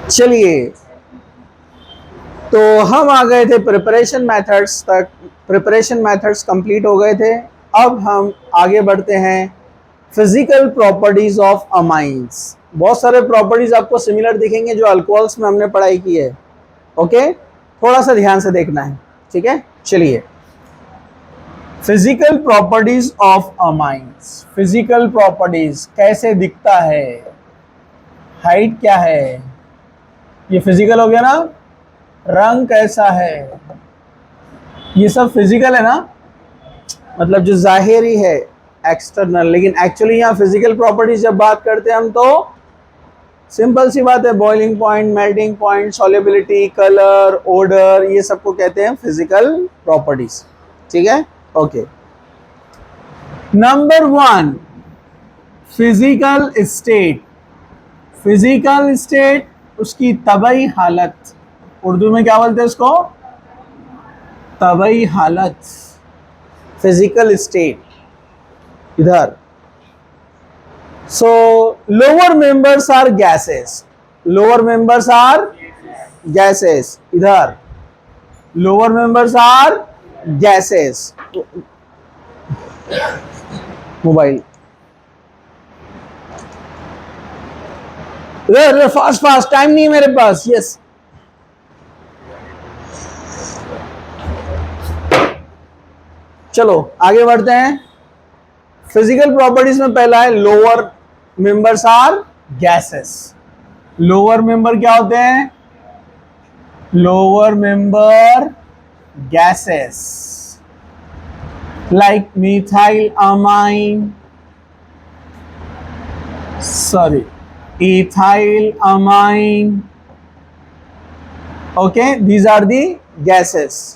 चलिए, तो हम आ गए थे प्रिपरेशन मेथड्स तक। प्रिपरेशन मेथड्स कंप्लीट हो गए थे। अब हम आगे बढ़ते हैं फिजिकल प्रॉपर्टीज ऑफ अमाइंस। बहुत सारे प्रॉपर्टीज आपको सिमिलर दिखेंगे जो अल्कोहल्स में हमने पढ़ाई की है। ओके, थोड़ा सा ध्यान से देखना है, ठीक है। चलिए, physical properties of amines. Physical properties, कैसे दिखता है, हाइट क्या है, ये फिजिकल हो गया ना। रंग कैसा है, ये सब फिजिकल है ना, मतलब जो जाहिरी है, एक्सटर्नल। लेकिन एक्चुअली यहाँ फिजिकल प्रॉपर्टीज जब बात करते हैं हम, तो सिंपल सी बात है, boiling point, melting point, solubility, colour, odour, ये सबको कहते हैं फिजिकल प्रॉपर्टीज। ठीक है, okay. Number 1, physical state. Physical state, उसकी तबई हालत। उर्दू में क्या बोलते हैं उसको? तबई हालत, फिजिकल स्टेट। इधर so lower members are gases. Lower members are gases. इधर lower members are gases. Mobile fast fast, time नहीं है मेरे पास। यस, चलो आगे बढ़ते हैं। फिजिकल प्रॉपर्टीज में पहला है lower members are gases. Lower member क्या होते हैं? Lower member gases, like methylamine, sorry, ethylamine. Okay, these are the gases.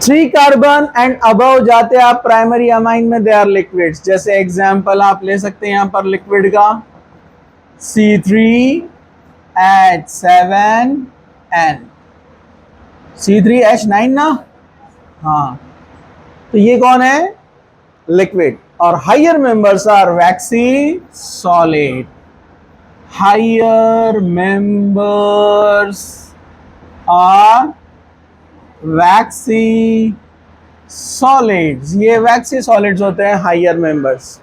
3 carbon and above जाते आप प्राइमरी अमाइन में, दे आर लिक्विड्स। जैसे एग्जांपल आप ले सकते हैं यहां पर लिक्विड का C3H7N, C3H9 ना, हाँ, तो ये कौन है? लिक्विड। और higher members are waxy solid. Higher members are waxy solids. ये वैक्सी सॉलिड्स होते हैं हायर मेंबर्स।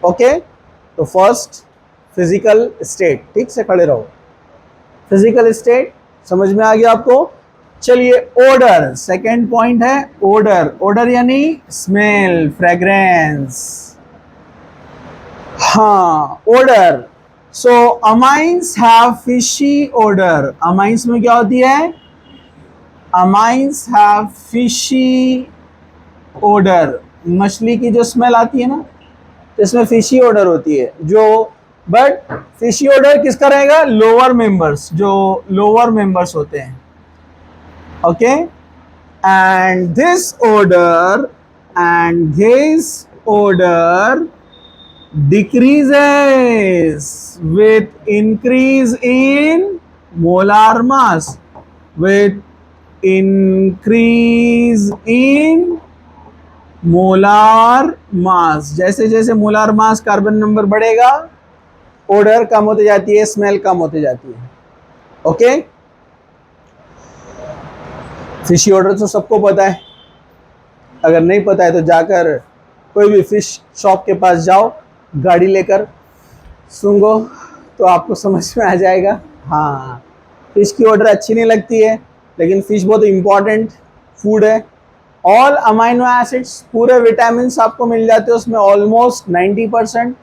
ओके, तो फर्स्ट फिजिकल स्टेट, ठीक से खड़े रहो। फिजिकल स्टेट समझ में आ गया आपको? चलिए, ओडर, सेकेंड पॉइंट है ओडर। ओडर यानी स्मेल, फ्रेग्रेंस। हाँ, odour. So amines have fishy odour. Amines में क्या होती है? Amines have fishy odour. मछली की जो स्मेल आती है ना, इसमें फिशी ओडर होती है। जो बट फिशी ओडर किसका रहेगा? लोअर मेंबर्स, जो लोअर मेंबर्स होते हैं। Okay, and this odor decreases with increase in molar mass. With increase in molar mass, जैसे जैसे मोलार मास, कार्बन नंबर बढ़ेगा, ओडर कम होती जाती है, स्मेल कम होती जाती है। ओके, फिशी ऑर्डर तो सबको पता है। अगर नहीं पता है तो जाकर कोई भी फिश शॉप के पास जाओ, गाड़ी लेकर, सूंघो तो आपको समझ में आ जाएगा। हाँ, फिश की ऑर्डर अच्छी नहीं लगती है, लेकिन फिश बहुत इंपॉर्टेंट फूड है। ऑल अमाइनो एसिड्स, पूरे विटामिन आपको मिल जाते हैं उसमें, ऑलमोस्ट 90%।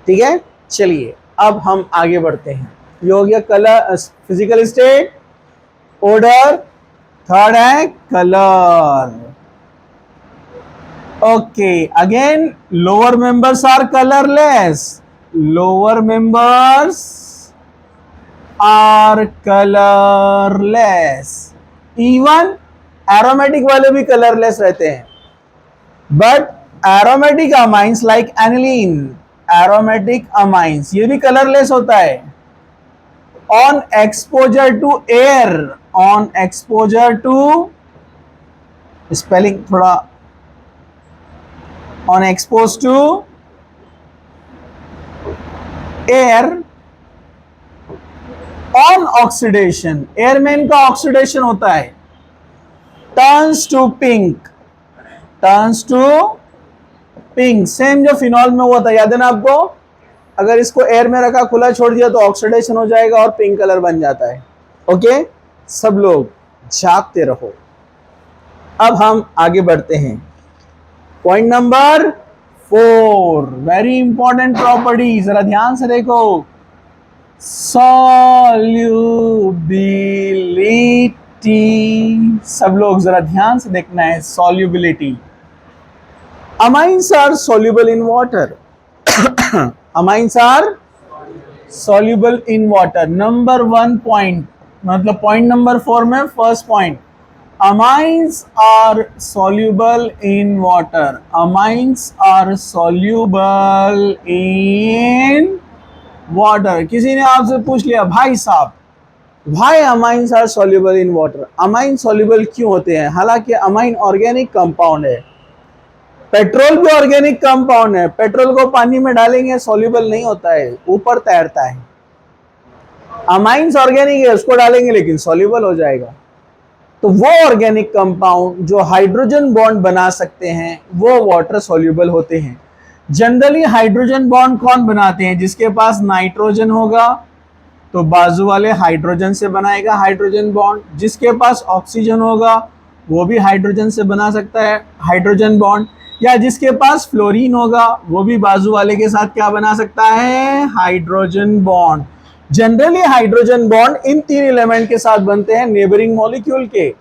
ठीक है, चलिए अब हम आगे बढ़ते हैं। ये हो गया colour, physical state, order. Third है colour. Okay, again lower members are colourless. Lower members are colourless. Even aromatic वाले भी कलरलेस रहते हैं। But aromatic amines like aniline, aromatic amines, ये भी कलरलेस होता है। On exposure to air, on exposure to, spelling थोड़ा, on exposed to air on oxidation, air में इनका ऑक्सीडेशन होता है, turns to pink, turns to pink. Same जो फिनॉल में हुआ था, याद है ना आपको, अगर इसको एयर में रखा, खुला छोड़ दिया तो ऑक्सीडेशन हो जाएगा और पिंक कलर बन जाता है। ओके, सब लोग जागते रहो। अब हम आगे बढ़ते हैं, point number 4, very important property, जरा ध्यान से देखो, सॉल्युबिलिटी। सब लोग जरा ध्यान से देखना है, solubility. Amines are soluble in water, amines are soluble in water. Number 1 point, मतलब पॉइंट नंबर 4 में first point, amines are soluble in water, amines are soluble in water. किसी ने आपसे पूछ लिया, भाई साहब why amines are soluble in water, amine soluble क्यों होते हैं? हालांकि अमाइन ऑर्गेनिक कंपाउंड है, पेट्रोल भी ऑर्गेनिक कंपाउंड है, पेट्रोल को पानी में डालेंगे सॉल्युबल नहीं होता है, ऊपर तैरता है। अमाइंस ऑर्गेनिक है, उसको डालेंगे लेकिन सॉल्युबल हो जाएगा। तो वो ऑर्गेनिक कंपाउंड जो हाइड्रोजन बॉन्ड बना सकते हैं वो वाटर सॉल्युबल होते हैं। जनरली हाइड्रोजन बॉन्ड कौन बनाते हैं? जिसके पास नाइट्रोजन होगा तो बाजू वाले हाइड्रोजन से बनाएगा हाइड्रोजन बॉन्ड, जिसके पास ऑक्सीजन होगा वो भी हाइड्रोजन से बना सकता है हाइड्रोजन बॉन्ड, या जिसके पास फ्लोरीन होगा वो भी बाजू वाले के साथ क्या बना सकता है? Hydrogen bond. Generally hydrogen bond in 3 element के साथ बनते हैं, नेबरिंग मॉलिक्यूल के,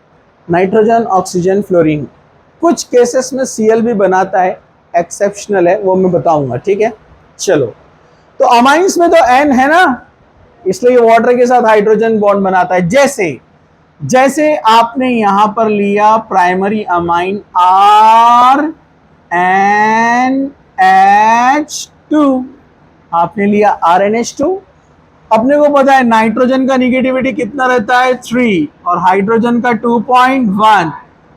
नाइट्रोजन, ऑक्सीजन, फ्लोरीन। कुछ केसेस में Cl भी बनाता है, एक्सेप्शनल है, वो मैं बताऊंगा, ठीक है। चलो, तो अमाइंस में तो N है ना, इसलिए वाटर के साथ हाइड्रोजन बॉन्ड बनाता है। जैसे आपने यहां पर लिया प्राइमरी अमाइन RNH2, आपने लिया RNH2। अपने को पता है नाइट्रोजन का निगेटिविटी कितना रहता है? 3, और हाइड्रोजन का 2.1,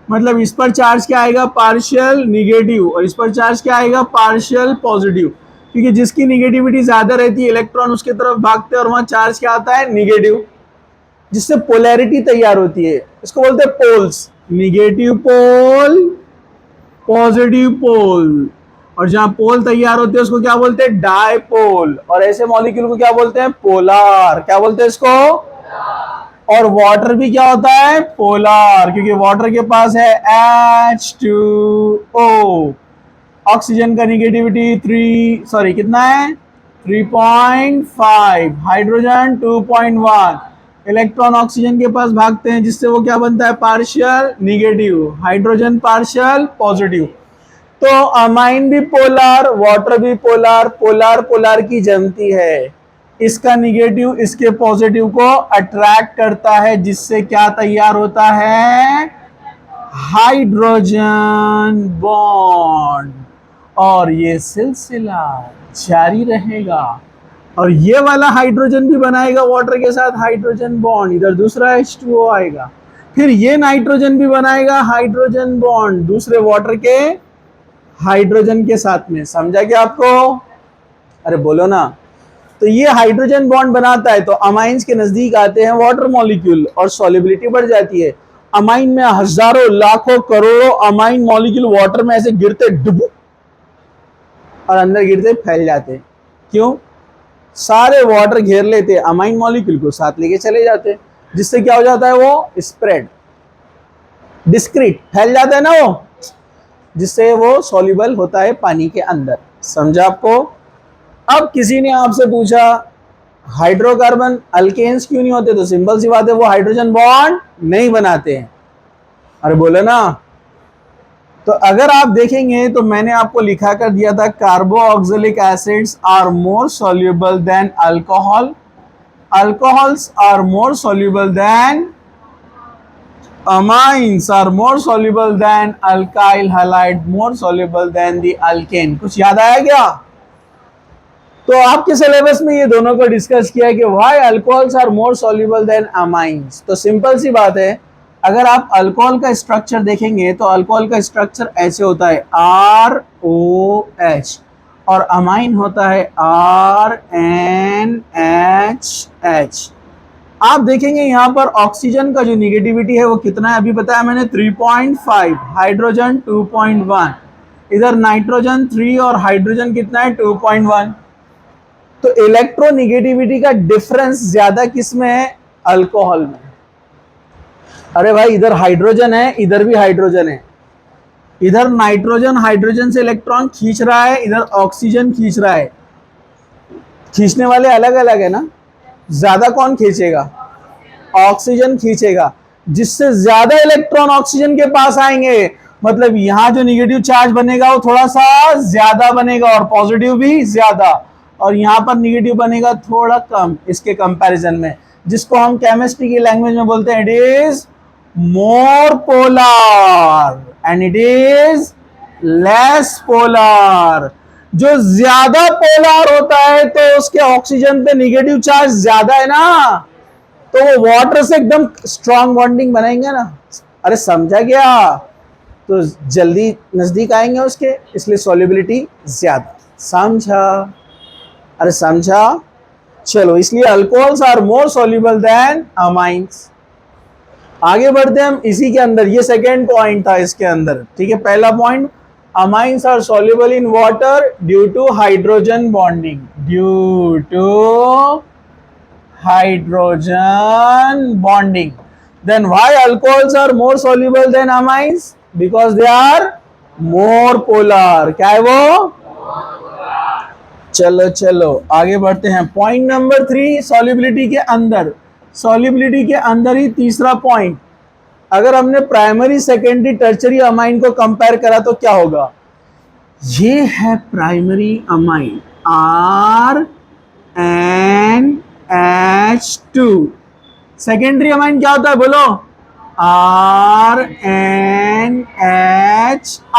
मतलब इस पर चार्ज क्या आएगा? पार्शियल निगेटिव, और इस पर चार्ज क्या आएगा? पार्शियल पॉजिटिव, क्योंकि जिसकी निगेटिविटी ज्यादा रहती है इलेक्ट्रॉन उसके तरफ भागते हैं और वहां चार्ज क्या आता है? निगेटिव, जिससे पोलैरिटी तैयार होती है। इसको बोलते हैं पोल्स, निगेटिव पोल, पॉजिटिव पोल, और जहां पोल तैयार होते हैं उसको क्या बोलते हैं? डायपोल, और ऐसे मॉलिक्यूल को क्या बोलते हैं? पोलार। क्या बोलते हैं इसको? और वाटर भी क्या होता है? पोलार, क्योंकि वाटर के पास है H2O। ऑक्सीजन का निगेटिविटी कितना है? 3.5, हाइड्रोजन 2.1, इलेक्ट्रॉन ऑक्सीजन के पास भागते हैं जिससे वो क्या बनता है? Partial negative, hydrogen partial positive. तो अमाइन भी पोलार, वाटर भी पोलार, पोलार पोलार की जमती है, इसका निगेटिव इसके पॉजिटिव को अट्रैक्ट करता है, जिससे क्या तैयार होता है? हाइड्रोजन बॉन्ड, और ये सिलसिला जारी रहेगा। और ये वाला हाइड्रोजन भी बनाएगा वाटर के साथ हाइड्रोजन बॉन्ड, इधर दूसरा H2O आएगा, फिर ये नाइट्रोजन भी बनाएगा हाइड्रोजन बॉन्ड दूसरे वाटर के हाइड्रोजन के साथ में। समझा क्या आपको? अरे बोलो ना। तो ये हाइड्रोजन बॉन्ड बनाता है, तो अमाइंस के नजदीक आते हैं वाटर मॉलिक्यूल और सॉल्युबिलिटी बढ़ जाती है। अमाइन में हजारों लाखों करोड़ों अमाइन मॉलिक्यूल वाटर में ऐसे गिरते डुबू और अंदर गिरते फैल जाते। क्यों? सारे वाटर घेर लेते, अमाइन मॉलिक्यूल को साथ लेके चले जाते, जिससे क्या हो जाता है? वो स्प्रेड, डिस्क्रीट फैल जाता है ना वो, जिससे वो सॉल्युबल होता है पानी के अंदर। समझा आपको? अब किसी ने आपसे पूछा हाइड्रोकार्बन अल्केन्स क्यों नहीं होते? तो सिंपल सी बात है, वो हाइड्रोजन बॉन्ड नहीं बनाते हैं। अरे बोले ना। तो अगर आप देखेंगे तो मैंने आपको लिखा कर दिया था, carboxylic acids are more soluble than alcohol, alcohols are more soluble than amines are more soluble than alkyl halide, more soluble than the alkane। कुछ याद आया क्या? तो आपके सिलेबस में ये दोनों को डिस्कस किया कि why alcohols are more soluble than amines। तो सिंपल सी बात है, अगर आप अल्कोहल का स्ट्रक्चर देखेंगे तो अल्कोहल का स्ट्रक्चर ऐसे होता है ROH, और अमाइन होता है RNHH। आप देखेंगे यहाँ पर ऑक्सीजन का जो निगेटिविटी है वो कितना है, अभी बताया मैंने 3.5, हाइड्रोजन 2.1, इधर नाइट्रोजन 3 और हाइड्रोजन कितना है 2.1। तो इलेक्ट्रोनिगेटिविटी का डिफरेंस ज्यादा किस में है, अल्कोहल में। अरे भाई इधर हाइड्रोजन है, इधर भी हाइड्रोजन है, इधर नाइट्रोजन हाइड्रोजन से इलेक्ट्रॉन खींच रहा है, इधर ऑक्सीजन खींच रहा है, खींचने वाले अलग अलग है ना, ज्यादा कौन खींचेगा, ऑक्सीजन खींचेगा, जिससे ज्यादा इलेक्ट्रॉन ऑक्सीजन के पास आएंगे, मतलब यहां जो निगेटिव चार्ज बनेगा वो थोड़ा सा ज्यादा बनेगा और पॉजिटिव भी ज्यादा, और यहां पर निगेटिव बनेगा थोड़ा कम इसके कंपैरिजन में, जिसको हम केमिस्ट्री की लैंग्वेज में बोलते हैं it is more polar and it is less polar. जो ज्यादा पोलर होता है तो उसके ऑक्सीजन पे निगेटिव चार्ज ज्यादा है ना, तो वो वाटर से एकदम स्ट्रॉन्ग बॉन्डिंग बनाएंगे ना। अरे समझा गया, तो जल्दी नजदीक आएंगे उसके, इसलिए सॉल्युबिलिटी ज्यादा। समझा, अरे समझा, चलो इसलिए alcohols are more soluble than amines. आगे बढ़ते हैं हम इसी के अंदर, ये सेकेंड पॉइंट था इसके अंदर, ठीक है। पहला point, amines are soluble in water due to hydrogen bonding, due to hydrogen bonding. Then why alcohols are more soluble than amines? Because they are more polar. क्या है वो, चलो चलो आगे बढ़ते हैं। पॉइंट नंबर 3, सॉल्युबिलिटी के अंदर, सॉल्युबिलिटी के अंदर ही तीसरा पॉइंट, अगर हमने प्राइमरी सेकेंडरी टर्चरी अमाइन को कंपेयर करा तो क्या होगा, ये है primary amine RNH2, secondary amine क्या होता है बोलो,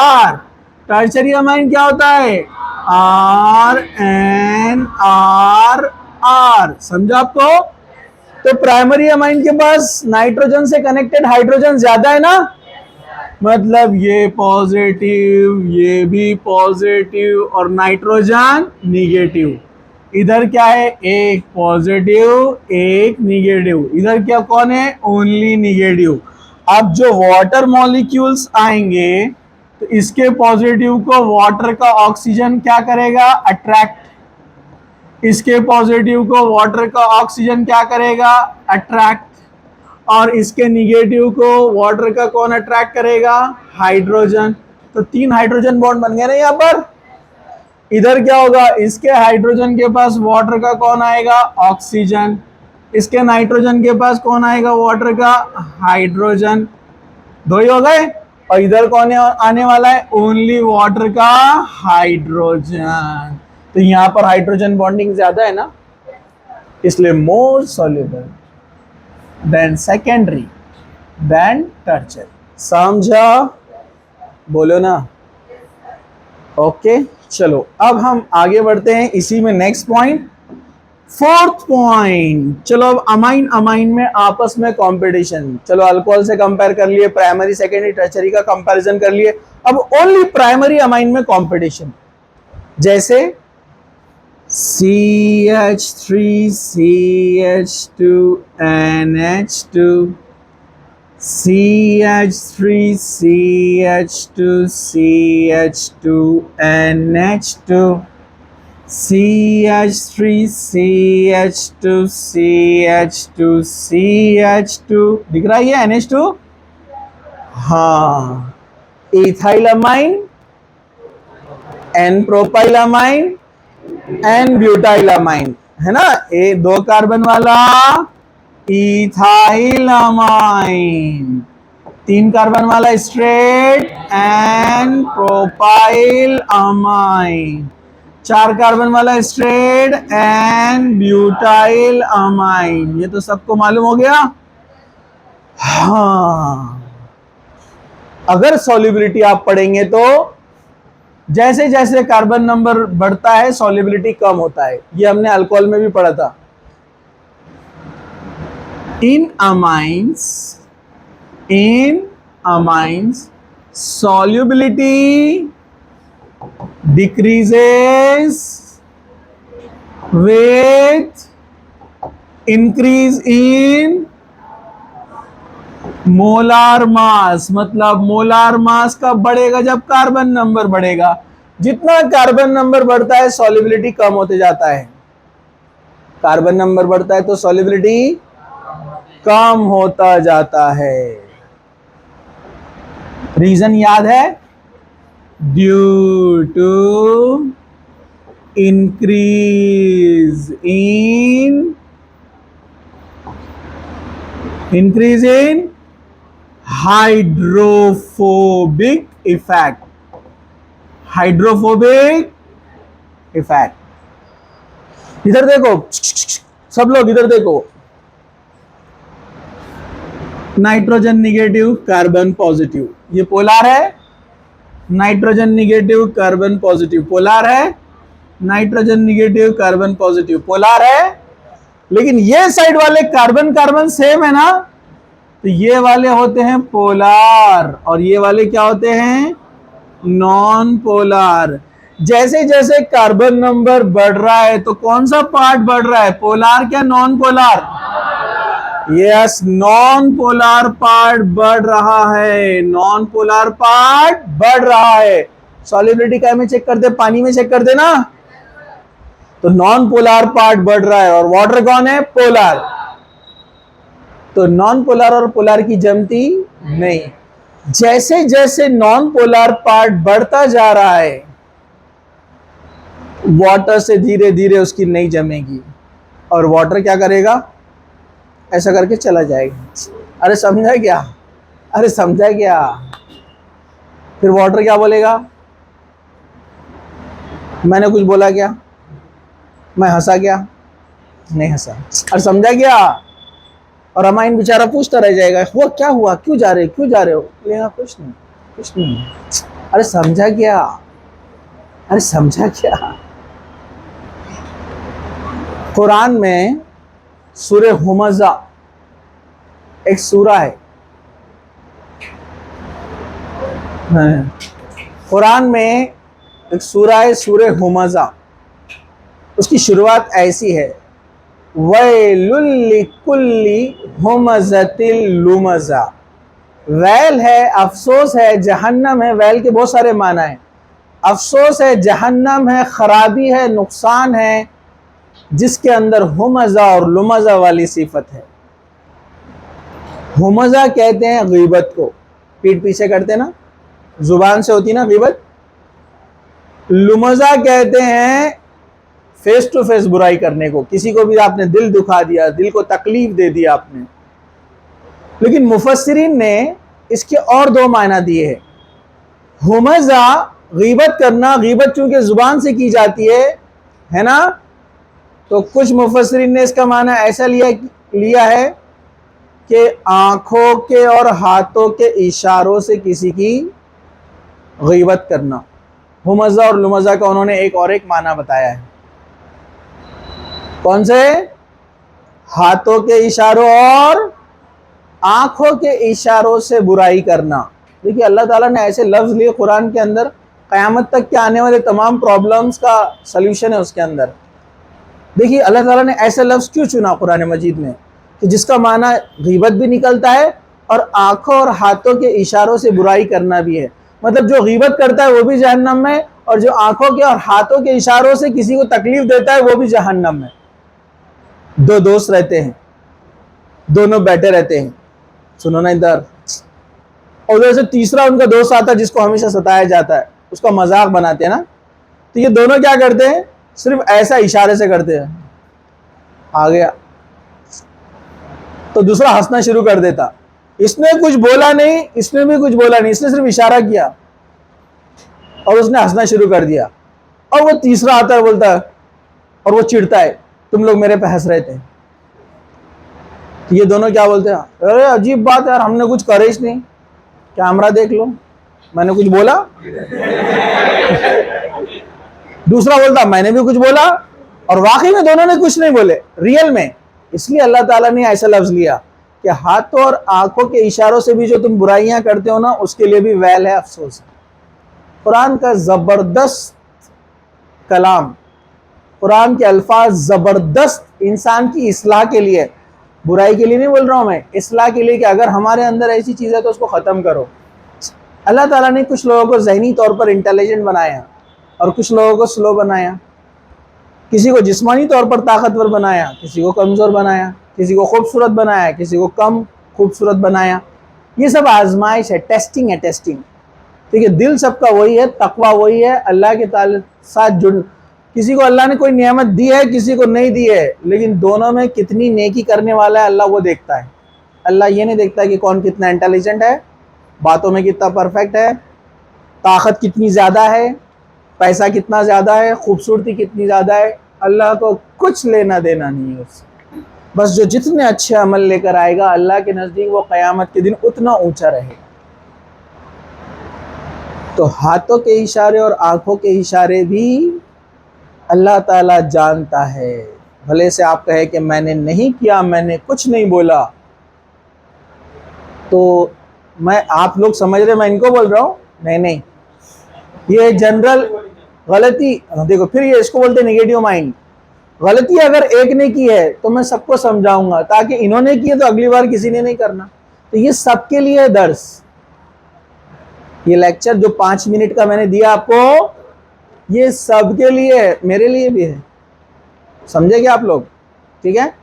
RNHR, टर्चरी अमाइन क्या होता है RNRR। समझा आपको, तो प्राइमरी अमाइन के पास नाइट्रोजन से कनेक्टेड हाइड्रोजन ज्यादा है ना, मतलब ये पॉजिटिव, ये भी पॉजिटिव और नाइट्रोजन निगेटिव। इधर क्या है, एक पॉजिटिव एक निगेटिव, इधर क्या कौन है, ओनली निगेटिव। अब जो वाटर मॉलिक्यूल्स आएंगे तो इसके पॉजिटिव को वाटर का ऑक्सीजन क्या करेगा, अट्रैक्ट, इसके पॉजिटिव को वाटर का ऑक्सीजन क्या करेगा, अट्रैक्ट, और इसके निगेटिव को वाटर का कौन अट्रैक्ट करेगा, हाइड्रोजन। तो 3 हाइड्रोजन बॉन्ड बन गए ना यहाँ पर। इधर क्या होगा, इसके हाइड्रोजन के पास वाटर का कौन आएगा, ऑक्सीजन, इसके नाइट्रोजन के पास कौन आएगा, वाटर का हाइड्रोजन, 2 ही हो गए। और इधर कौन आने वाला है, ओनली वाटर का हाइड्रोजन। तो यहां पर हाइड्रोजन बॉन्डिंग ज्यादा है ना, इसलिए more soluble than secondary than tertiary. समझा, बोलो ना, ओके। चलो अब हम आगे बढ़ते हैं इसी में, नेक्स्ट पॉइंट, फोर्थ पॉइंट। चलो अब अमाइन अमाइन में आपस में कंपटीशन, चलो अल्कोहल से कंपेयर कर लिए, प्राइमरी सेकेंडरी टर्चरी का कंपैरिजन कर लिए, अब ओनली प्राइमरी अमाइन में कंपटीशन, जैसे CH3CH2NH2, CH3CH2CH2NH2, CH3CH2CH2CH2, दिख रहा है ये NH2, हाँ, ethyl amine, N propyl amine, N butyl amine, है ना, ए 2 कार्बन वाला इथाइल अमाइन, 3 कार्बन वाला straight N propyl amine, 4 carbon वाला स्ट्रेट N ब्यूटाइल अमाइन। ये तो सबको मालूम हो गया। हाँ, अगर सॉल्युबिलिटी आप पढ़ेंगे तो जैसे जैसे कार्बन नंबर बढ़ता है सॉल्युबिलिटी कम होता है, ये हमने अल्कोहल में भी पढ़ा था। इन amines solubility decreases with increase in molar mass, मतलब मोलार मास कब बढ़ेगा? जब कार्बन नंबर बढ़ेगा। जितना कार्बन नंबर बढ़ता है सॉल्युबिलिटी कम होते जाता है। कार्बन नंबर बढ़ता है तो सॉल्युबिलिटी कम होता जाता है। रीजन याद है? Due to increase in hydrophobic effect, hydrophobic effect. इधर देखो सब लोग, इधर देखो, नाइट्रोजन निगेटिव कार्बन पॉजिटिव, ये पोलार है। Nitrogen negative carbon positive polar है, nitrogen negative carbon positive polar है। लेकिन ये साइड वाले कार्बन कार्बन सेम है ना, तो ये वाले होते हैं पोलार और ये वाले क्या होते हैं? Non polar. जैसे जैसे कार्बन नंबर बढ़ रहा है तो कौन सा पार्ट बढ़ रहा है? पोलार क्या non polar? Yes, non polar part बढ़ रहा है। नॉन पोलार पार्ट बढ़ रहा है। सॉल्युबिलिटी क्या में चेक करते? पानी में चेक करते ना। तो नॉन पोलार पार्ट बढ़ रहा है और वाटर कौन है? पोलार। तो नॉन पोलार और पोलार की जमती नहीं। जैसे जैसे नॉन पोलार पार्ट बढ़ता जा रहा है वाटर से धीरे धीरे उसकी नहीं जमेगी और वाटर क्या करेगा? ऐसा करके चला जाएगा। अरे समझा क्या? अरे समझा क्या? फिर वाटर क्या बोलेगा? मैंने कुछ बोला क्या? मैं हंसा क्या? नहीं हंसा। अरे समझा क्या? और अमाइन बेचारा पूछता रह जाएगा, वो क्या हुआ, क्यों जा रहे हो? कुछ नहीं, कुछ नहीं। अरे समझा क्या? अरे समझा क्या? कुरान में सूरह हुमज़ा एक सूरा है। कुरान में एक सूरा है सूरह हुमज़ा। उसकी शुरुआत ऐसी है, वैलुल लिकुल्ली हुमज़तिल लुमज़ा। वैल है, अफसोस है, जहन्नम है। वैल के बहुत सारे माना है। अफसोस है, जहन्नम है, खराबी है, नुकसान है, जिसके अंदर हुमज़ा और लुमज़ा वाली सिफत है। हुमज़ा कहते हैं गीबत को, पीठ पीछे करते ना, जुबान से होती ना गीबत। लुमज़ा कहते हैं फेस टू फेस बुराई करने को। किसी को भी आपने दिल दुखा दिया, दिल को तकलीफ दे दिया आपने। लेकिन मुफस्सिरीन ने इसके और दो मायना दिए हैं। हुमज़ा गीबत करना, गीबत चूंकि जुबान से की जाती है ना, तो कुछ मुफस्सिरीन ने इसका माना ऐसा लिया है कि आंखों के और हाथों के इशारों से किसी की गीबत करना। हुमज़ा और लुमज़ा का उन्होंने एक माना बताया है। कौन से? हाथों के इशारों और आंखों के इशारों से बुराई करना। देखिए अल्लाह ताला ने ऐसे लफ्ज लिए कुरान के अंदर, क़यामत तक के आने वाले तमाम प्रॉब्लम्स का सल्यूशन है उसके अंदर। देखिए अल्लाह ताला ने ऐसे लफ्ज क्यों चुना कुरान मजीद में कि जिसका माना गीबत भी निकलता है और आंखों और हाथों के इशारों से बुराई करना भी है। मतलब जो गीबत करता है वो भी जहन्नम में, और जो आंखों के और हाथों के इशारों से किसी को तकलीफ देता है वो भी जहन्नम में। दो दोस्त रहते हैं, दोनों बैठे रहते हैं, सुनो ना इधर, और उधर से तीसरा उनका दोस्त आता है जिसको हमेशा सताया जाता है, उसका मजाक बनाते हैं ना। तो ये दोनों क्या करते हैं? सिर्फ ऐसा इशारे से करते हैं, आ गया, तो दूसरा हंसना शुरू कर देता। इसने कुछ बोला नहीं, इसने भी कुछ बोला नहीं, इसने सिर्फ इशारा किया और उसने हंसना शुरू कर दिया। और वो तीसरा आता है, बोलता है, और वो चिढ़ता है, तुम लोग मेरे पे हंस रहे थे। तो ये दोनों क्या बोलते हैं? अरे अजीब बात है यार, हमने कुछ करे ही नहीं, कैमरा देख लो, मैंने कुछ बोला? दूसरा बोलता मैंने भी कुछ बोला, और वाकई में दोनों ने कुछ नहीं बोले रियल में। इसलिए अल्लाह ताला ने ऐसा लफ्ज लिया कि हाथों और आंखों के इशारों से भी जो तुम बुराइयां करते हो ना, उसके लिए भी वैल है, अफसोस है। कुरान का जबरदस्त कलाम, कुरान के अल्फाज जबरदस्त इंसान की इस्लाह के लिए, बुराई के लिए नहीं बोल रहा हूँ मैं, इस्लाह के लिए कि अगर हमारे अंदर ऐसी चीज़ है तो उसको ख़त्म करो। अल्लाह ताला ने कुछ लोगों को ज़हनी तौर पर इंटेलिजेंट बनाया और कुछ लोगों को स्लो बनाया, किसी को जिस्मानी तौर पर ताकतवर बनाया, किसी को कमज़ोर बनाया, किसी को खूबसूरत बनाया, किसी को कम खूबसूरत बनाया। ये सब आजमाइश है, टेस्टिंग है, टेस्टिंग। ठीक है, दिल सबका वही है, तकवा वही है, अल्लाह के साथ जुड़। किसी को अल्लाह ने कोई नेमत दी है, किसी को नहीं दी है, लेकिन दोनों में कितनी नेकी करने वाला है अल्लाह वो देखता है। अल्लाह ये नहीं देखता कि कौन कितना इंटेलिजेंट है, बातों में कितना परफेक्ट है, ताकत कितनी ज़्यादा है, पैसा कितना ज़्यादा है, खूबसूरती कितनी ज़्यादा है। अल्लाह को कुछ लेना देना नहीं है उससे। बस जो जितने अच्छे अमल लेकर आएगा अल्लाह के नज़दीक वो क़यामत के दिन उतना ऊंचा रहेगा। तो हाथों के इशारे और आंखों के इशारे भी अल्लाह ताला जानता है। भले से आप कहे कि मैंने नहीं किया, मैंने कुछ नहीं बोला, तो मैं, आप लोग समझ रहे मैं इनको बोल रहा हूँ? नहीं, ये जनरल गलती। देखो फिर ये इसको बोलते नेगेटिव माइंड। गलती अगर एक ने की है तो मैं सबको समझाऊंगा, ताकि इन्होंने की है तो अगली बार किसी ने नहीं करना। तो ये सबके लिए है दर्स। ये लेक्चर जो 5 मिनट का मैंने दिया आपको, ये सबके लिए है, मेरे लिए भी है। समझे क्या आप लोग? ठीक है,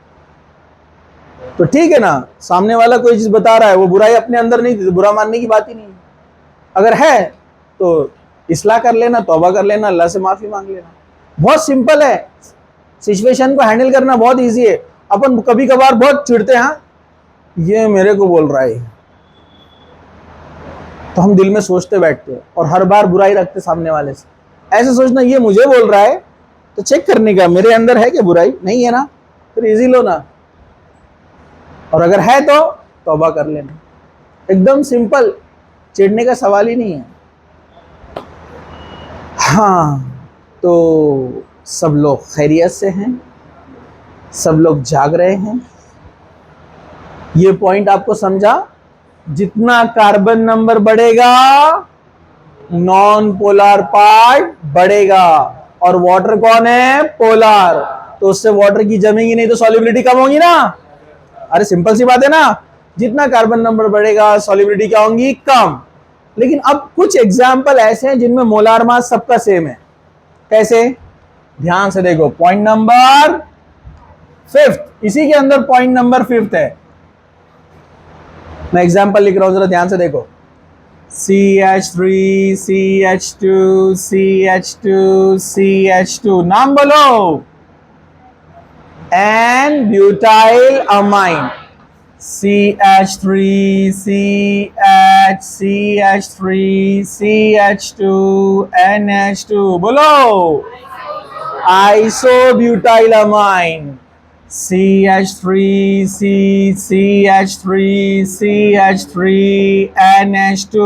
तो ठीक है ना। सामने वाला कोई चीज बता रहा है, वो बुराई अपने अंदर नहीं थी तो बुरा मानने की बात ही नहीं है। अगर है तो इस्लाह कर लेना, तौबा कर लेना, अल्लाह से माफी मांग लेना। बहुत सिंपल है, सिचुएशन को हैंडल करना बहुत इजी है। अपन कभी कभार बहुत चिढ़ते हैं, ये मेरे को बोल रहा है, तो हम दिल में सोचते बैठते हैं और हर बार बुराई रखते सामने वाले से। ऐसे सोचना ये मुझे बोल रहा है तो चेक करने का मेरे अंदर है कि बुराई नहीं है ना, फिर इजी लो ना। और अगर है तो तौबा कर लेना। एकदम सिंपल, चिढ़ने का सवाल ही नहीं है। हाँ, तो सब लोग खैरियत से हैं, सब लोग जाग रहे हैं। ये पॉइंट आपको समझा? जितना कार्बन नंबर बढ़ेगा नॉन पोलर पार्ट बढ़ेगा, और वाटर कौन है? पोलर। तो उससे वाटर की जमेगी नहीं तो सॉल्युबिलिटी कम होगी ना। अरे सिंपल सी बात है ना, जितना कार्बन नंबर बढ़ेगा सॉल्युबिलिटी क्या होगी? कम। लेकिन अब कुछ एग्जाम्पल ऐसे हैं जिनमें मोलार मास सबका सेम है। कैसे? ध्यान से देखो, पॉइंट नंबर 5, इसी के अंदर पॉइंट नंबर 5 है। मैं एग्जाम्पल लिख रहा हूं, जरा ध्यान से देखो। CH3 CH2 CH2 CH2, नाम बोलो। N butyl amine, CH3 CH3 CH2 NH2, बोलो। Isobutyl amine, CH3 CH3 CH3 NH2,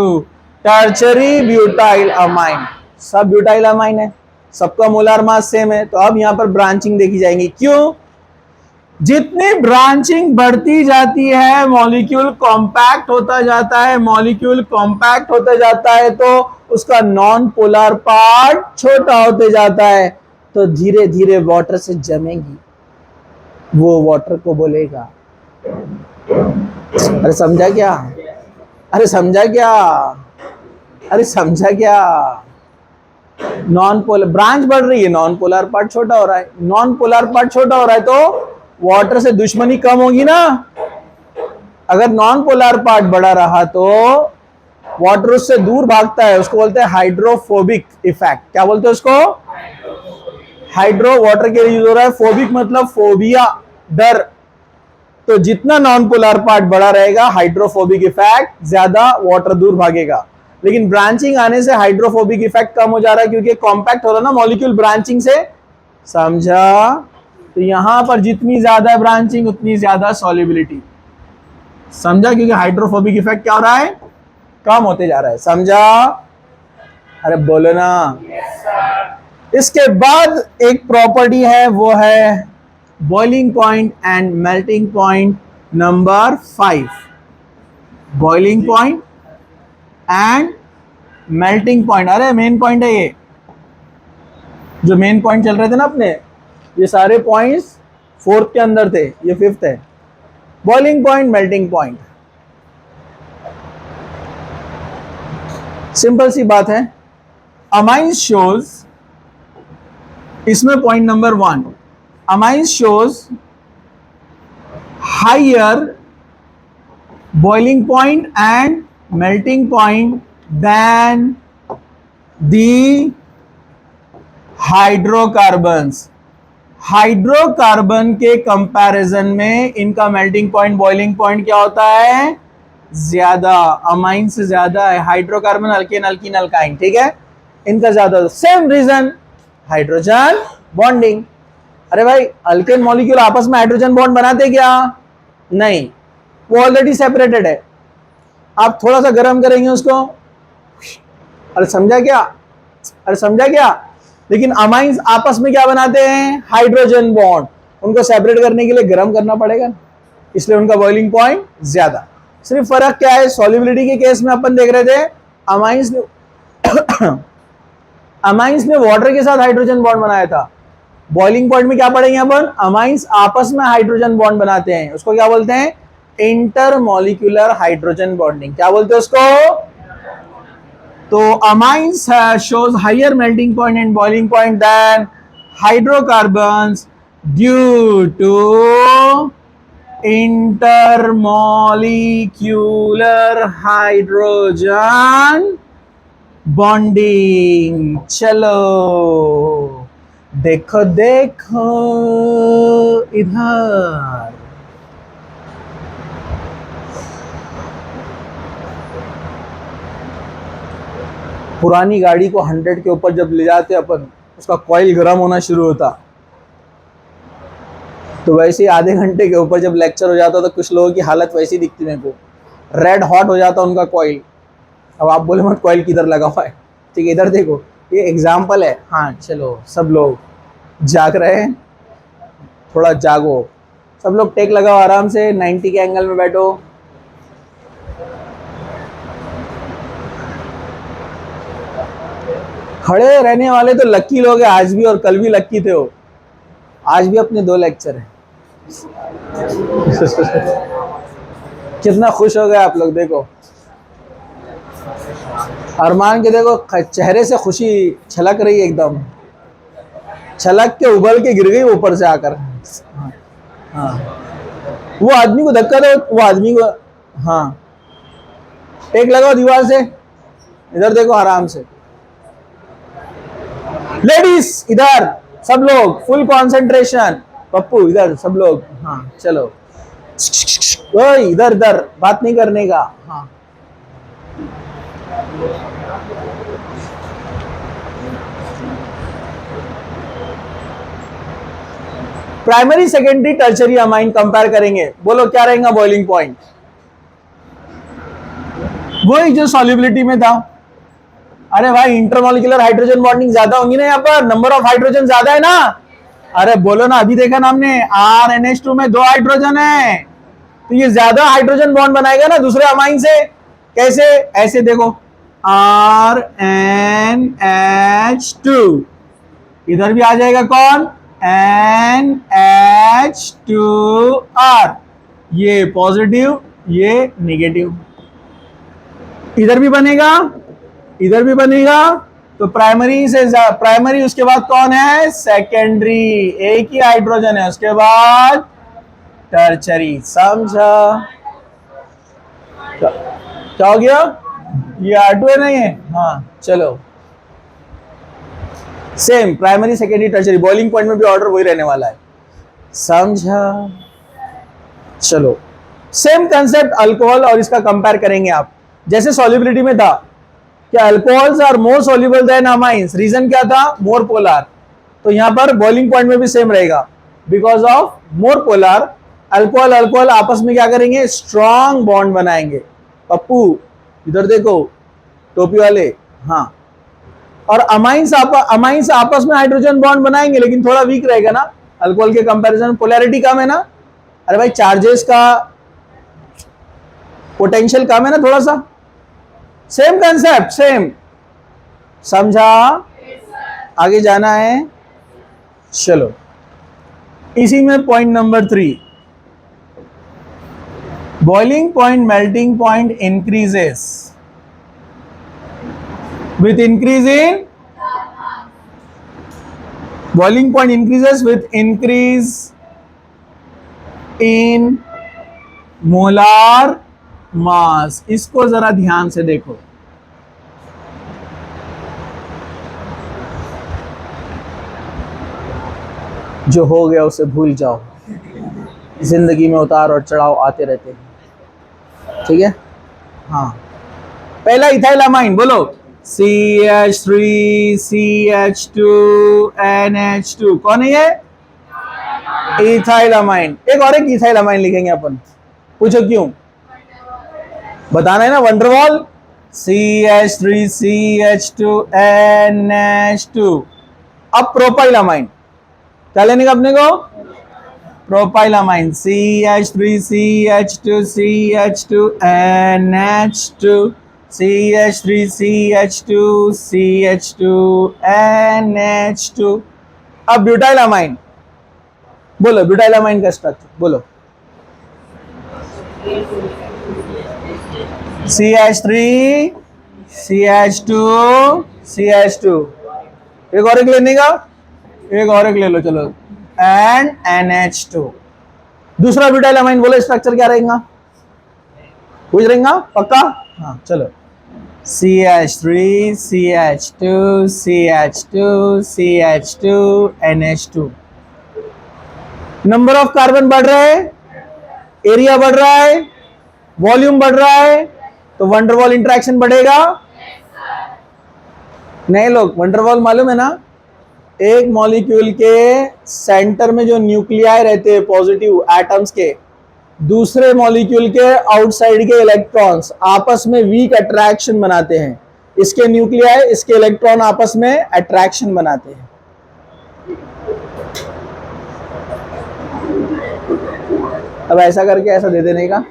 tertiary butyl amine. सब ब्यूटाइल अमाइन है, सबका मोलार मास सेम है। तो अब यहां पर ब्रांचिंग देखी जाएंगी। क्यों? जितनी ब्रांचिंग बढ़ती जाती है मॉलिक्यूल कॉम्पैक्ट होता जाता है, मॉलिक्यूल कॉम्पैक्ट होता जाता है तो उसका नॉन पोलर पार्ट छोटा होते जाता है, तो धीरे धीरे वाटर से जमेगी, वो वाटर को बोलेगा। अरे समझा क्या? अरे समझा क्या? अरे समझा क्या? नॉन पोलर ब्रांच बढ़ रही है, नॉन पोलर पार्ट छोटा हो रहा है। नॉन पोलर पार्ट छोटा हो रहा है तो वाटर से दुश्मनी कम होगी ना। अगर नॉन पोलर पार्ट बड़ा रहा तो वाटर उससे दूर भागता है, उसको बोलते हैं हाइड्रोफोबिक इफेक्ट। क्या बोलते हैं उसको? हाइड्रो, वाटर के लिए यूज हो रहा है। फोबिक मतलब फोबिया, डर। तो जितना नॉन पोलर पार्ट बड़ा रहेगा, हाइड्रोफोबिक इफेक्ट ज्यादा, वाटर दूर भागेगा। लेकिन ब्रांचिंग आने से हाइड्रोफोबिक इफेक्ट कम हो जा रहा है, क्योंकि कॉम्पैक्ट हो रहा है ना मॉलिक्यूल ब्रांचिंग से। समझा? तो यहां पर जितनी ज्यादा ब्रांचिंग उतनी ज्यादा सॉल्युबिलिटी। समझा? क्योंकि हाइड्रोफोबिक इफेक्ट क्या हो रहा है? कम होते जा रहा है। समझा? अरे बोलो ना। इसके बाद एक प्रॉपर्टी है, वो है boiling point and melting point number 5। Boiling point and melting point, अरे मेन पॉइंट है ये। जो मेन पॉइंट चल रहे थे ना अपने, ये सारे पॉइंट्स फोर्थ के अंदर थे, ये फिफ्थ है। Boiling point, melting point, simple सी बात है। अमाइंस शोज, इसमें point number 1, amines shows higher boiling point and melting point than the hydrocarbons. Hydrocarbon के कंपैरिजन में इनका मेल्टिंग पॉइंट, बॉइलिंग पॉइंट क्या होता है? ज्यादा, अमाइन से ज्यादा है। हाइड्रोकार्बन अल्केन, अल्कीन, अल्काइन, ठीक है, इनका ज्यादा। Same reason, hydrogen bonding. अरे भाई, अल्केन मॉलिक्यूल आपस में हाइड्रोजन बॉन्ड बनाते क्या? नहीं, वो ऑलरेडी सेपरेटेड है। आप थोड़ा सा गर्म करेंगे उसको, अरे समझा क्या, अरे समझा क्या? लेकिन अमाइंस आपस में क्या बनाते हैं? Hydrogen bond. उनको सेपरेट करने के लिए गर्म करना पड़ेगा, इसलिए उनका बॉइलिंग पॉइंट ज्यादा। सिर्फ फर्क क्या है? सॉल्युबिलिटी के केस में अपन देख रहे थे अमाइंस ने अमाइंस ने वाटर के साथ हाइड्रोजन बॉन्ड बनाया था। बॉइलिंग पॉइंट में क्या पढ़ेंगे अपन? अमाइंस आपस में हाइड्रोजन बॉन्ड बनाते हैं, उसको क्या बोलते हैं? Intermolecular hydrogen bonding. क्या बोलते हैं उसको? तो amines shows higher melting point and boiling point than hydrocarbons due to intermolecular hydrogen bonding। चलो देखो देखो इधर, पुरानी गाड़ी को 100 के ऊपर जब ले जाते अपन, उसका कॉइल गर्म होना शुरू होता, तो वैसे ही आधे घंटे के ऊपर जब लेक्चर हो जाता तो कुछ लोगों की हालत वैसी दिखती मेरे को, रेड हॉट हो जाता उनका कॉइल। अब आप बोले मत कॉइल किधर लगा हुआ है, ठीक है, इधर देखो, ये एग्जाम्पल है। हाँ चलो, सब लोग जाग रहे हैं, थोड़ा जागो, सब लोग टेक लगाओ, आराम से 90 के एंगल में बैठो। खड़े रहने वाले तो लक्की लोग हैं, आज भी और कल भी लक्की थे वो। आज भी अपने 2 लेक्चर हैं। कितना खुश हो गए आप लोग, देखो अरमान के, देखो चेहरे से खुशी छलक रही है, एकदम छलक के उबल के गिर गई ऊपर से आकर। हाँ, वो आदमी को धक्का दो, वो आदमी को, हाँ टेक लगाओ दीवार से, इधर देखो आराम से। लेडीज इधर, सब लोग फुल कंसंट्रेशन। पप्पू इधर, सब लोग, हाँ चलो, ओए इधर इधर, बात नहीं करने का। हाँ primary, secondary, tertiary amine compare करेंगे। बोलो क्या रहेगा बॉइलिंग पॉइंट? वही जो सॉल्युबिलिटी में था। अरे भाई, इंटरमॉलिक्यूलर हाइड्रोजन बॉन्डिंग ज्यादा होंगी ना, यहाँ पर नंबर ऑफ हाइड्रोजन ज्यादा है ना। अरे बोलो ना, अभी देखा ना हमने, RNH2 में 2 हाइड्रोजन है, तो ये ज्यादा हाइड्रोजन बॉन्ड बनाएगा ना दूसरे अमाइन से। कैसे? ऐसे देखो, RNH2, इधर भी आ जाएगा कौन? NH2R, ये पॉजिटिव, ये नेगेटिव, इधर भी बनेगा, इधर भी बनेगा। तो प्राइमरी से प्राइमरी, उसके बाद कौन है? सेकेंडरी, एक ही हाइड्रोजन है, उसके बाद टर्चरी। समझा क्या हो गया? ये R2 है नहीं है? हाँ चलो, same primary, secondary, tertiary, boiling point में भी ऑर्डर वही रहने वाला है। समझा? चलो, सेम कंसेप्ट अल्कोहल और इसका कंपेयर करेंगे आप। जैसे सॉल्युबिलिटी में था कि alcohols are more soluble than amines, reason क्या था? More polar. तो यहां पर बॉइलिंग पॉइंट में भी सेम रहेगा, because of more polar. Alcohol alcohol आपस में क्या करेंगे? स्ट्रॉन्ग बॉन्ड बनाएंगे। पप्पू इधर देखो, टोपी वाले, हाँ। और अमाइंस आपस में हाइड्रोजन बॉन्ड बनाएंगे, लेकिन थोड़ा वीक रहेगा ना अल्कोहल के कंपैरिजन, पोलैरिटी कम है ना। अरे भाई, चार्जेस का पोटेंशियल कम है ना थोड़ा सा। Same concept, same. समझा? आगे जाना है, चलो। इसी में point number 3, boiling point melting point increases with increase in boiling point increases with increase in molar mass। इसको जरा ध्यान से देखो, जो हो गया उसे भूल जाओ, जिंदगी में उतार और चढ़ाव आते रहते हैं, ठीक है। हाँ, पहला इथाइलामाइन बोलो, CH3 CH2 NH2, कौन है ये? इथाइलामाइन। एक इथाइलामाइन लिखेंगे अपन, पूछो क्यों, बताना है ना, वंडरवॉल। CH3 CH2 NH2। अब प्रोपाइलामाइन, क्या लेने का अपने को? प्रोपाइलामाइन, CH3 CH2 CH2 NH2, CH3 CH2 CH2 NH2। अब ब्यूटाइलामाइन बोलो, ब्यूटाइलामाइन का स्ट्रक्चर बोलो, CH3 CH2 CH2। एक लेने का, एक ले लो चलो, एंड NH2। दूसरा ब्यूटाइलामाइन बोलो, स्ट्रक्चर क्या रहेगा, पूछ रहेगा पक्का? हाँ चलो, CH3 CH2 CH2 CH2 NH2। Number of carbon बढ़ रहा है, एरिया बढ़ रहा है, वॉल्यूम बढ़ रहा है, तो वंडरवॉल इंटरेक्शन बढ़ेगा। नहीं लोग, वंडरवॉल मालूम है ना, एक मॉलिक्यूल के सेंटर में जो न्यूक्लियाई रहते हैं पॉजिटिव एटम्स के, दूसरे मॉलिक्यूल के आउटसाइड के इलेक्ट्रॉन्स आपस में वीक अट्रैक्शन बनाते हैं। इसके न्यूक्लियाई, इसके इलेक्ट्रॉन आपस में अट्रैक्शन बनाते हैं। अब ऐसा करके ऐसा दे देने का,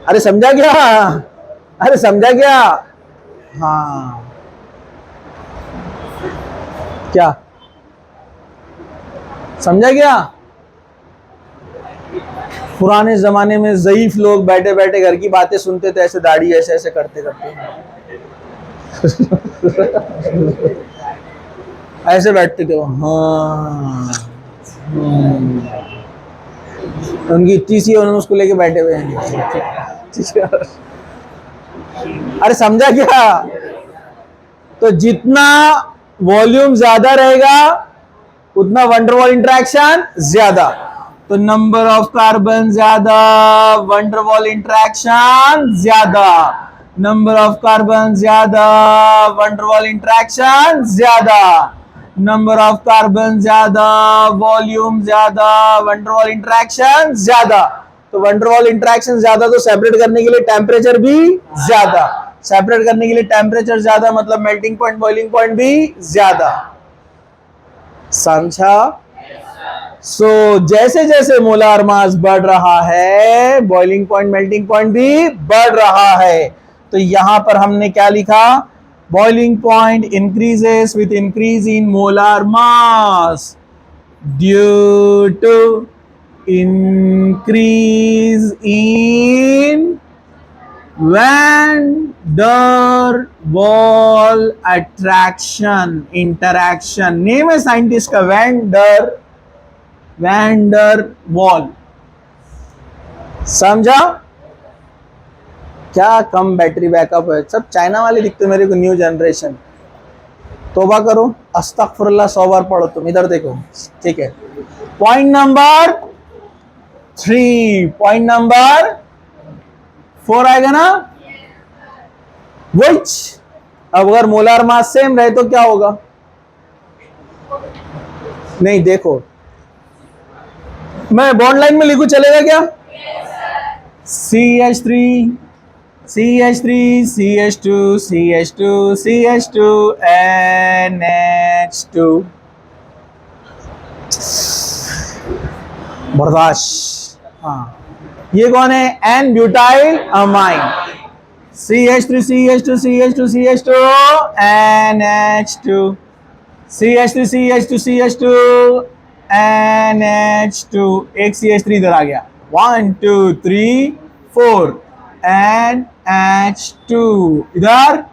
अरे समझा क्या, अरे समझा क्या? हाँ, क्या समझा क्या? पुराने जमाने में ज़ईफ लोग बैठे बैठे घर की बातें सुनते थे, ऐसे दाढ़ी ऐसे ऐसे करते करते ऐसे बैठते थे। हाँ, उनकी इतनी सी, उन्होंने उसको लेके बैठे हुए हैं। अरे समझा क्या? तो जितना वॉल्यूम ज्यादा रहेगा उतना वंडरवॉल इंटरेक्शन ज्यादा, तो नंबर ऑफ कार्बन ज्यादा, वंडरवॉल इंटरेक्शन ज्यादा, नंबर ऑफ कार्बन ज्यादा, वंडरवॉल इंटरेक्शन ज्यादा, नंबर ऑफ कार्बन ज्यादा, वॉल्यूम ज्यादा, वंडरवॉल इंटरेक्शन ज्यादा। तो वंडरवॉल इंटरेक्शन ज्यादा, तो सेपरेट करने के लिए टेम्परेचर भी ज्यादा, सेपरेट करने के लिए टेम्परेचर ज्यादा, मतलब मेल्टिंग पॉइंट बॉइलिंग पॉइंट भी ज्यादा। समझा? सो जैसे जैसे मोलार मास बढ़ रहा है, बॉइलिंग पॉइंट मेल्टिंग पॉइंट भी बढ़ रहा है। तो यहां पर हमने क्या लिखा? Boiling point increases with increase in molar mass due to increase in van der Waals attraction interaction. Name है साइंटिस्ट का, वैन डर वॉल। समझा? क्या कम बैटरी बैकअप है, सब चाइना वाले दिखते मेरे को, न्यू जनरेशन। तौबा करो, अस्तगफुरुल्लाह 100 बार पढ़ो तुम। इधर देखो, ठीक है। पॉइंट नंबर 3, पॉइंट नंबर 4 आएगा ना, विच अब अगर मोलार मास सेम रहे तो क्या होगा? नहीं देखो, मैं बॉन्ड लाइन में लिखूं, चलेगा क्या? CH3 CH3 CH2 CH2 CH2 NH2। बर्दाश्त। हाँ, ये कौन है? N butyl amine. CH3 CH2 CH2 CH2 NH2, CH3 CH2 CH2 NH2, एक CH3 इधर आ गया, 1 2 3 4, NH2 इधर,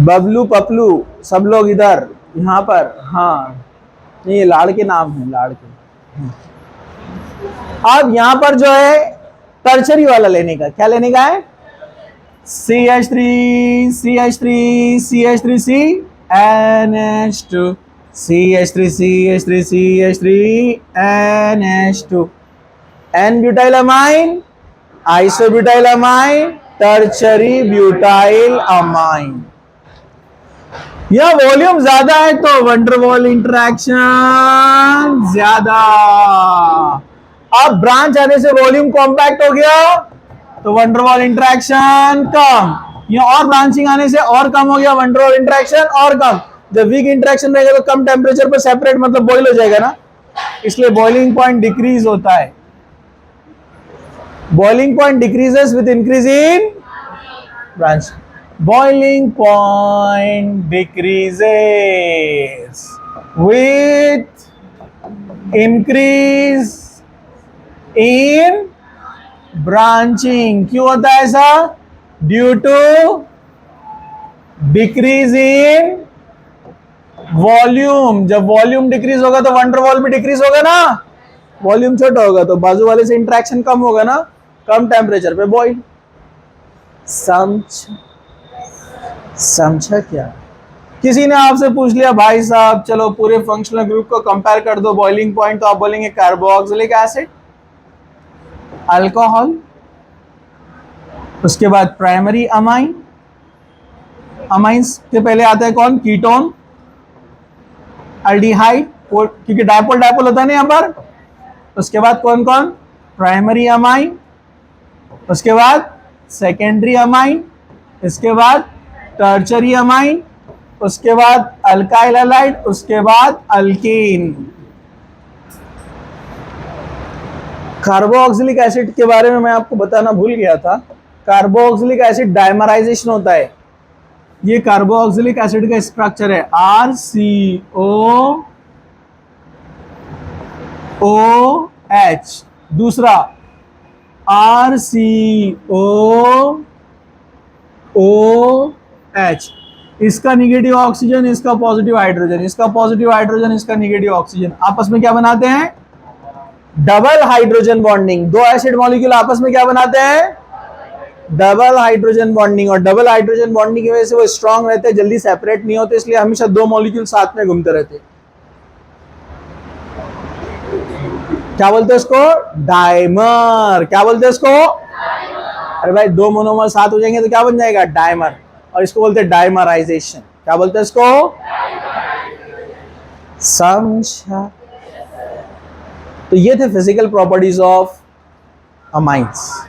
बबलू पपलू सब लोग इधर, यहां पर, हाँ ये लाड़ के नाम है, लाड़ के। अब यहां पर जो है टर्चरी वाला लेने का, क्या लेने का है, CH3 CH3 CH3C NH2, CH3 CH3 CH3 NH2, N butylamine, isobutylamine, tertiary butyl amine. यह वॉल्यूम ज्यादा है तो वंडरवॉल इंटरेक्शन ज्यादा। अब ब्रांच आने से वॉल्यूम कॉम्पैक्ट हो गया तो वंडरवॉल इंटरेक्शन कम, या और ब्रांचिंग आने से और कम हो गया, वंडरवॉल इंटरेक्शन और कम। जब वीक इंटरेक्शन रहेगा तो कम टेम्परेचर पर सेपरेट मतलब बॉइल हो जाएगा ना, इसलिए बॉइलिंग पॉइंट डिक्रीज होता है। Boiling point decreases with increase in branch, boiling point decreases with increase in branching। क्यों होता है ऐसा, due to decrease in volume. जब वॉल्यूम डिक्रीज होगा तो वंडरवॉल भी डिक्रीज होगा ना, वॉल्यूम छोटा होगा तो बाजू वाले से इंटरेक्शन कम होगा ना, कम टेम्परेचर पे बॉइल। समझा क्या? किसी ने आपसे पूछ लिया भाई साहब चलो पूरे फंक्शनल ग्रुप को कंपेयर कर दो बॉइलिंग पॉइंट, तो आप बोलेंगे कार्बोक्सिलिक एसिड, अल्कोहल, उसके बाद प्राइमरी अमाइन, अमाइंस के पहले आता है कौन, कीटोन, अल्डिहाइड, क्योंकि डायपोल डायपोल होता है ना यहां पर। उसके बाद कौन कौन, प्राइमरी अमाइन, उसके बाद सेकेंडरी अमाइन, इसके बाद टर्चरी अमाइन, उसके बाद अल्काइल हैलाइड, उसके बाद अल्कीन। कार्बोक्सिलिक एसिड के बारे में मैं आपको बताना भूल गया था। कार्बोक्सिलिक एसिड डाइमराइजेशन होता है। ये कार्बोक्सिलिक एसिड का स्ट्रक्चर है RCOOH, दूसरा RCOOH, इसका निगेटिव ऑक्सीजन, इसका पॉजिटिव हाइड्रोजन, इसका पॉजिटिव हाइड्रोजन, इसका निगेटिव ऑक्सीजन, आपस में क्या बनाते हैं, डबल हाइड्रोजन बॉन्डिंग। दो एसिड मॉलिक्यूल आपस में क्या बनाते हैं, डबल हाइड्रोजन बॉन्डिंग। और डबल हाइड्रोजन बॉन्डिंग की वजह से वो स्ट्रांग रहते हैं, जल्दी सेपरेट नहीं होते, इसलिए हमेशा दो मॉलिक्यूल साथ में घूमते रहते हैं। क्या बोलते हैं इसको, डाइमर। क्या बोलते हैं इसको, अरे भाई दो मोनोमर साथ हो जाएंगे तो क्या बन जाएगा, डाइमर। और इसको बोलते हैं डाइमराइजेशन। क्या बोलते हैं इसको, समझा? तो ये थे फिजिकल प्रॉपर्टीज ऑफ अमाइंस।